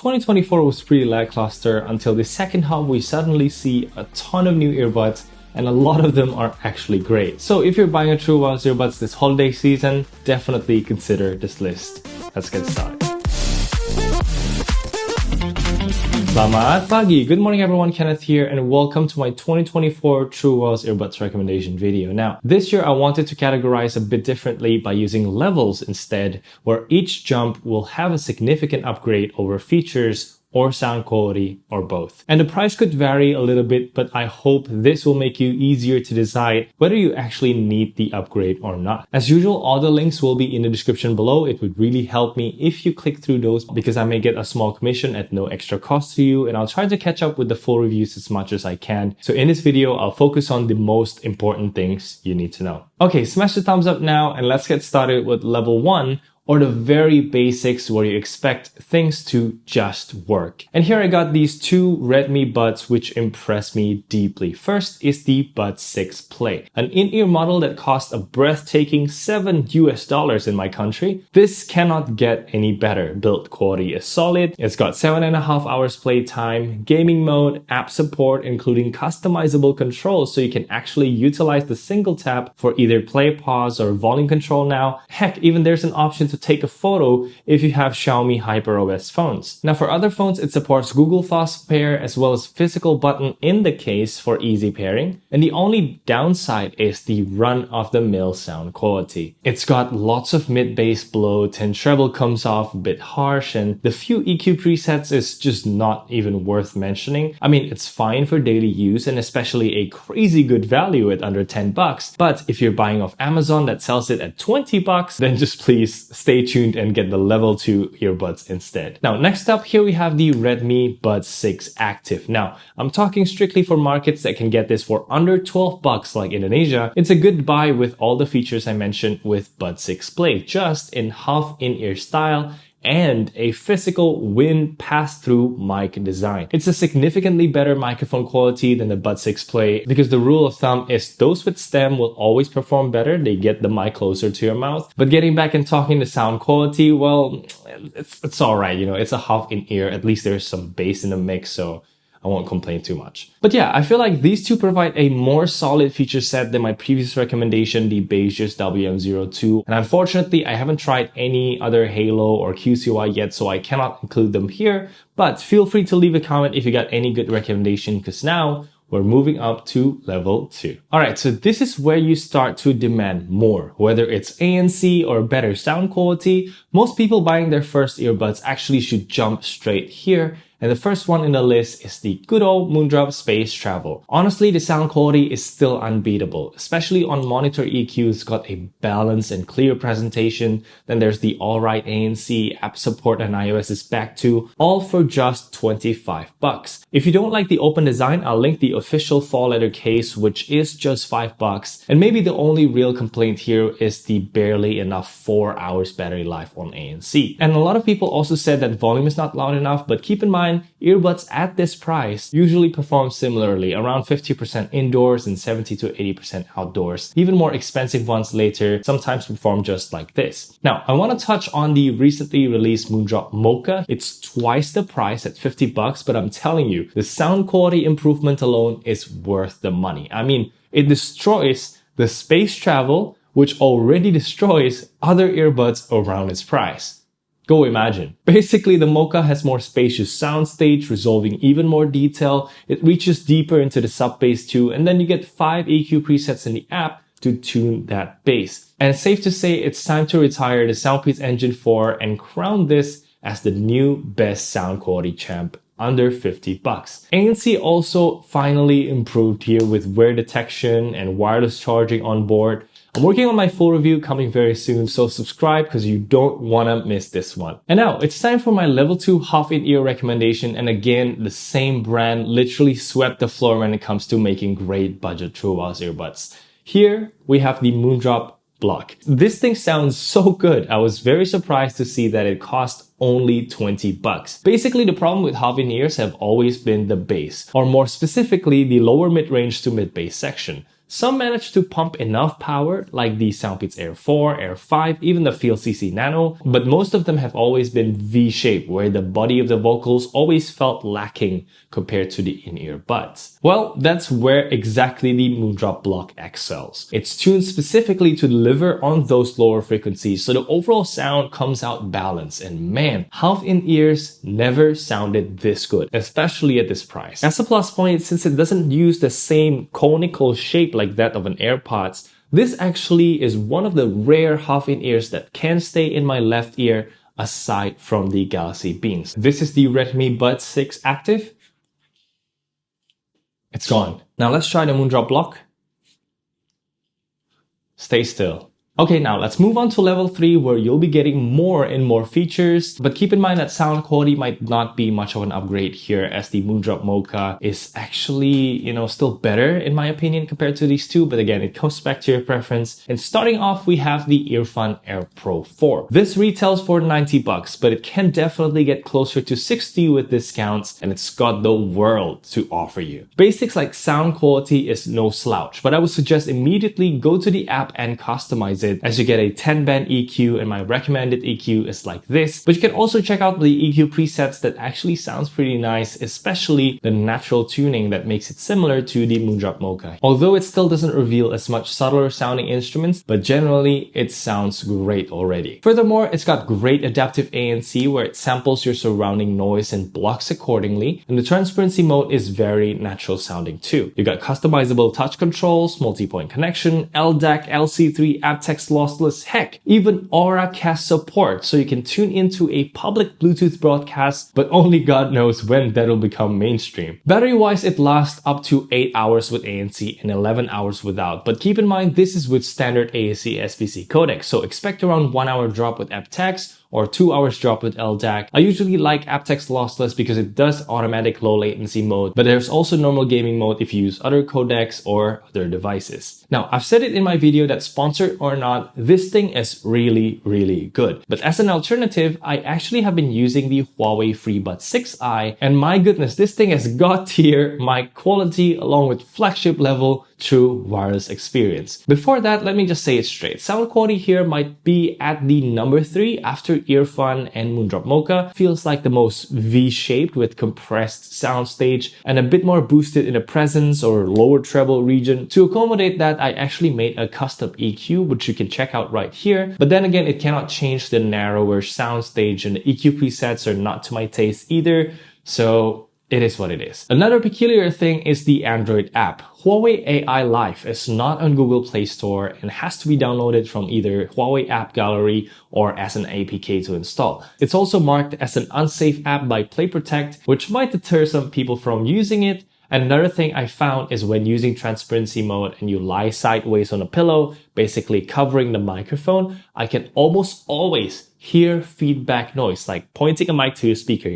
2024 was pretty lackluster until the second half we suddenly see a ton of new earbuds and a lot of them are actually great. So if you're buying a TWS earbuds this holiday season, definitely consider this list. Let's get started. Selamat pagi. Good morning everyone, Kenneth here and welcome to my 2024 TWS earbuds recommendation video. Now, this year I wanted to categorize a bit differently by using levels instead, where each jump will have a significant upgrade over features or sound quality, or both. And the price could vary a little bit, but I hope this will make you easier to decide whether you actually need the upgrade or not. As usual, all the links will be in the description below. It would really help me if you click through those because I may get a small commission at no extra cost to you, and I'll try to catch up with the full reviews as much as I can. So in this video, I'll focus on the most important things you need to know. Okay, smash the thumbs up now and let's get started with level 1, or the very basics where you expect things to just work. And here I got these two Redmi buds which impress me deeply. First is the Buds 6 Play, an in-ear model that cost a breathtaking $7 in my country. This cannot get any better. Build quality is solid. It's got 7.5 hours playtime, gaming mode, app support including customizable controls so you can actually utilize the single tap for either play, pause, or volume control now. Heck, even there's an option to take a photo if you have Xiaomi HyperOS phones. Now for other phones, it supports Google Fast Pair as well as physical button in the case for easy pairing. And the only downside is the run-of-the-mill sound quality. It's got lots of mid-bass bloat and treble comes off a bit harsh, and the few EQ presets is just not even worth mentioning. I mean, it's fine for daily use and especially a crazy good value at under 10 bucks. But if you're buying off Amazon that sells it at 20 bucks, then just please stay tuned and get the level 2 earbuds instead. Now, next up here we have the Redmi Buds 6 Active. Now, I'm talking strictly for markets that can get this for under 12 bucks like Indonesia. It's a good buy with all the features I mentioned with Buds 6 Play, just in half in-ear style and a physical wind pass-through mic design. It's a significantly better microphone quality than the Buds 6 Play because the rule of thumb is those with stem will always perform better. They get the mic closer to your mouth. But getting back and talking the sound quality, well, it's alright, you know, it's a half in-ear. At least there's some bass in the mix, so I won't complain too much. But yeah, I feel like these two provide a more solid feature set than my previous recommendation, the Beijers WM02. And unfortunately, I haven't tried any other Halo or QCY yet, so I cannot include them here. But feel free to leave a comment if you got any good recommendation, because now we're moving up to level 2. Alright, so this is where you start to demand more. Whether it's ANC or better sound quality, most people buying their first earbuds actually should jump straight here. And the first one in the list is the good old Moondrop Space Travel. Honestly, the sound quality is still unbeatable, especially on monitor EQ. It's got a balanced and clear presentation. Then there's the alright ANC, app support on iOS is back too, all for just 25 bucks. If you don't like the open design, I'll link the official fall leather case, which is just 5 bucks. And maybe the only real complaint here is the barely enough 4 hours battery life on ANC. And a lot of people also said that volume is not loud enough, but keep in mind, earbuds at this price usually perform similarly, around 50% indoors and 70 to 80% outdoors. Even more expensive ones later sometimes perform just like this. Now, I want to touch on the recently released Moondrop Mocha. It's twice the price at 50 bucks, but I'm telling you, the sound quality improvement alone is worth the money. I mean, it destroys the space travel, which already destroys other earbuds around its price. Go imagine. Basically, the Mocha has more spacious soundstage, resolving even more detail. It reaches deeper into the sub bass too, and then you get 5 EQ presets in the app to tune that bass. And it's safe to say it's time to retire the Soundpeace Engine 4 and crown this as the new best sound quality champ under 50 bucks. ANC also finally improved here with wear detection and wireless charging on board. I'm working on my full review coming very soon, so subscribe because you don't want to miss this one. And now it's time for my level 2 half-in-ear recommendation, and again, the same brand literally swept the floor when it comes to making great budget TWS earbuds. Here we have the Moondrop Block. This thing sounds so good. I was very surprised to see that it cost only 20 bucks. Basically, the problem with half-in-ears have always been the bass, or more specifically, the lower mid-range to mid-bass section. Some manage to pump enough power, like the Soundpeats Air 4, Air 5, even the Feel CC Nano, but most of them have always been V-shaped, where the body of the vocals always felt lacking compared to the in-ear buds. Well, that's where exactly the Moondrop Block excels. It's tuned specifically to deliver on those lower frequencies, so the overall sound comes out balanced, and man, half-in-ears never sounded this good, especially at this price. As a plus point, since it doesn't use the same conical shape like that of an AirPods, this actually is one of the rare half-in-ears that can stay in my left ear aside from the Galaxy Beans. This is the Redmi Buds 6 Active. It's gone. Now let's try the Moondrop Block. Stay still. Okay, now let's move on to level 3 where you'll be getting more and more features, but keep in mind that sound quality might not be much of an upgrade here, as the Moondrop Mocha is actually, still better in my opinion compared to these two, but again, it comes back to your preference. And starting off, we have the Earfun Air Pro 4. This retails for $90, but it can definitely get closer to $60 with discounts, and it's got the world to offer you. Basics like sound quality is no slouch, but I would suggest immediately go to the app and customize it, as you get a 10-band EQ, and my recommended EQ is like this. But you can also check out the EQ presets that actually sounds pretty nice, especially the natural tuning that makes it similar to the Moondrop Mocha. Although it still doesn't reveal as much subtler sounding instruments, but generally it sounds great already. Furthermore, it's got great adaptive ANC where it samples your surrounding noise and blocks accordingly, and the transparency mode is very natural sounding too. You got customizable touch controls, multi-point connection, LDAC, LC3, aptX lossless, heck, even AuraCast support, so you can tune into a public Bluetooth broadcast, but only God knows when that'll become mainstream. Battery-wise, it lasts up to 8 hours with ANC and 11 hours without, but keep in mind this is with standard AAC SPC codec, so expect around 1 hour drop with aptX or 2 hours drop with LDAC. I usually like aptX lossless because it does automatic low latency mode, but there's also normal gaming mode if you use other codecs or other devices. Now, I've said it in my video that sponsored or not, this thing is really, really good. But as an alternative, I actually have been using the Huawei FreeBuds 6i, and my goodness, this thing has got tier mic quality along with flagship level true wireless experience. Before that, let me just say it straight. Sound quality here might be at the number 3 after Earfun and Moondrop Mocha. Feels like the most V-shaped with compressed soundstage and a bit more boosted in the presence or lower treble region. To accommodate that, I actually made a custom EQ, which you can check out right here. But then again, it cannot change the narrower soundstage, and the EQ presets are not to my taste either. So it is what it is. Another peculiar thing is the Android app. Huawei AI Live is not on Google Play Store and has to be downloaded from either Huawei App Gallery or as an APK to install. It's also marked as an unsafe app by Play Protect, which might deter some people from using it. And another thing I found is when using transparency mode and you lie sideways on a pillow, basically covering the microphone, I can almost always hear feedback noise, like pointing a mic to your speaker,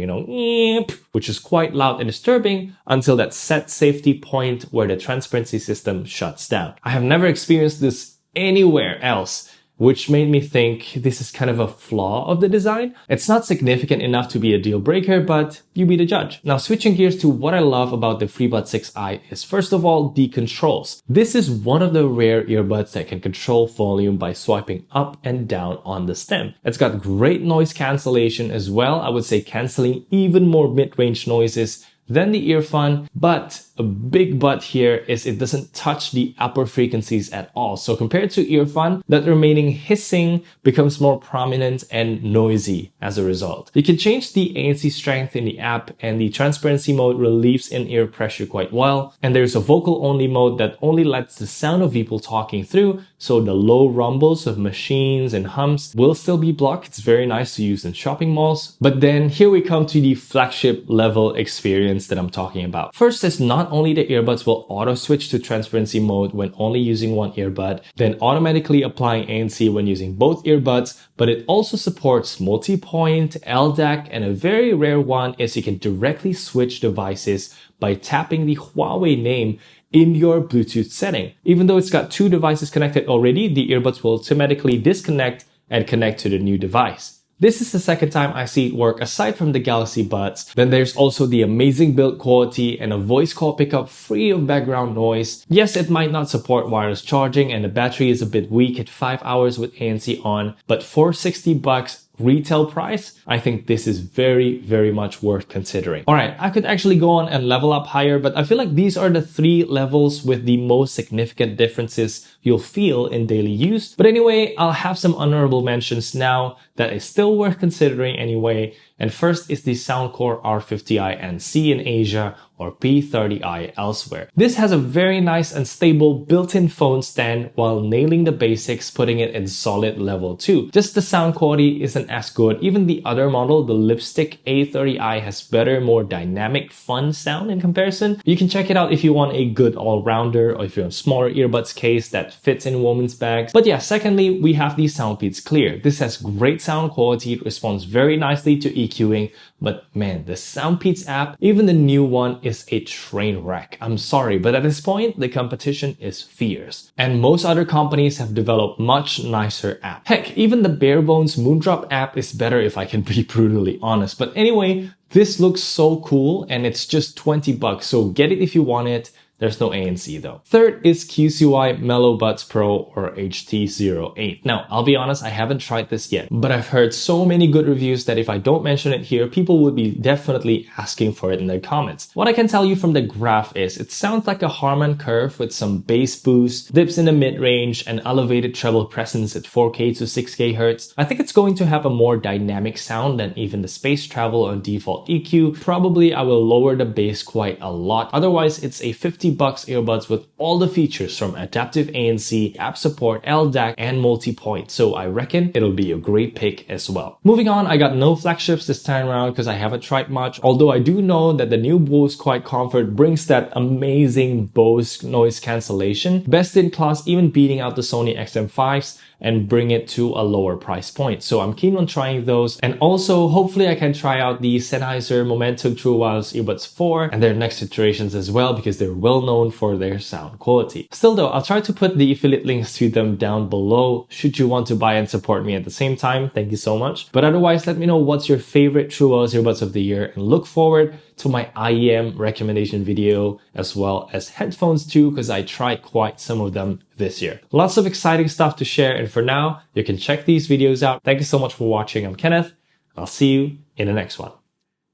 which is quite loud and disturbing until that set safety point where the transparency system shuts down. I have never experienced this anywhere else, which made me think this is kind of a flaw of the design. It's not significant enough to be a deal breaker, but you be the judge. Now, switching gears to what I love about the FreeBuds 6i is first of all, the controls. This is one of the rare earbuds that can control volume by swiping up and down on the stem. It's got great noise cancellation as well. I would say canceling even more mid-range noises than the Earfun, but a big but here is it doesn't touch the upper frequencies at all. So compared to Earfun, that remaining hissing becomes more prominent and noisy as a result. You can change the ANC strength in the app, and the transparency mode relieves in-ear pressure quite well. And there's a vocal-only mode that only lets the sound of people talking through, so the low rumbles of machines and hums will still be blocked. It's very nice to use in shopping malls. But then here we come to the flagship level experience that I'm talking about. First is not only the earbuds will auto switch to transparency mode when only using one earbud, then automatically applying ANC when using both earbuds, but it also supports multi-point, LDAC, and a very rare one is you can directly switch devices by tapping the Huawei name in your Bluetooth setting. Even though it's got two devices connected already, the earbuds will automatically disconnect and connect to the new device. This is the second time I see it work aside from the Galaxy Buds. Then there's also the amazing build quality and a voice call pickup free of background noise. Yes, it might not support wireless charging and the battery is a bit weak at 5 hours with ANC on, but for $60 retail price, I think this is very, very much worth considering. Alright, I could actually go on and level up higher, but I feel like these are the 3 levels with the most significant differences you'll feel in daily use. But anyway, I'll have some honorable mentions now that is still worth considering anyway. And first is the Soundcore R50i NC in Asia or P30i elsewhere. This has a very nice and stable built-in phone stand while nailing the basics, putting it in solid level 2. Just the sound quality isn't as good. Even the other model, the Lipstick A30i, has better, more dynamic, fun sound in comparison. You can check it out if you want a good all-rounder or if you're a smaller earbuds case that fits in women's bags. But yeah, secondly, we have the Soundpeats Clear. This has great sound quality. It responds very nicely to EQing, but man, the Soundpeats app, even the new one, is a train wreck. I'm sorry, but at this point, the competition is fierce. And most other companies have developed much nicer apps. Heck, even the bare bones Moondrop app is better if I can be brutally honest. But anyway, this looks so cool and it's just $20, so get it if you want it. There's no ANC though. Third is QCY Mellow Buds Pro or HT08. Now, I'll be honest, I haven't tried this yet, but I've heard so many good reviews that if I don't mention it here, people would be definitely asking for it in their comments. What I can tell you from the graph is it sounds like a Harman curve with some bass boost, dips in the mid-range, and elevated treble presence at 4K to 6K Hz. I think it's going to have a more dynamic sound than even the Space Travel on default EQ. Probably I will lower the bass quite a lot. Otherwise, it's a $50 earbuds with all the features from adaptive ANC, app support, LDAC, and multi-point, so I reckon it'll be a great pick as well. Moving on, I got no flagships this time around because I haven't tried much, although I do know that the new Bose Quiet Comfort brings that amazing Bose noise cancellation, best in class, even beating out the Sony XM5s, and bring it to a lower price point. So I'm keen on trying those. And also, hopefully I can try out the Sennheiser Momentum True Wireless Earbuds 4 and their next iterations as well because they're well known for their sound quality. Still though, I'll try to put the affiliate links to them down below should you want to buy and support me at the same time. Thank you so much. But otherwise, let me know what's your favorite True Wireless Earbuds of the year and look forward to my IEM recommendation video as well as headphones too because I tried quite some of them this year. Lots of exciting stuff to share, and for now, you can check these videos out. Thank you so much for watching. I'm Kenneth. I'll see you in the next one.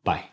Bye.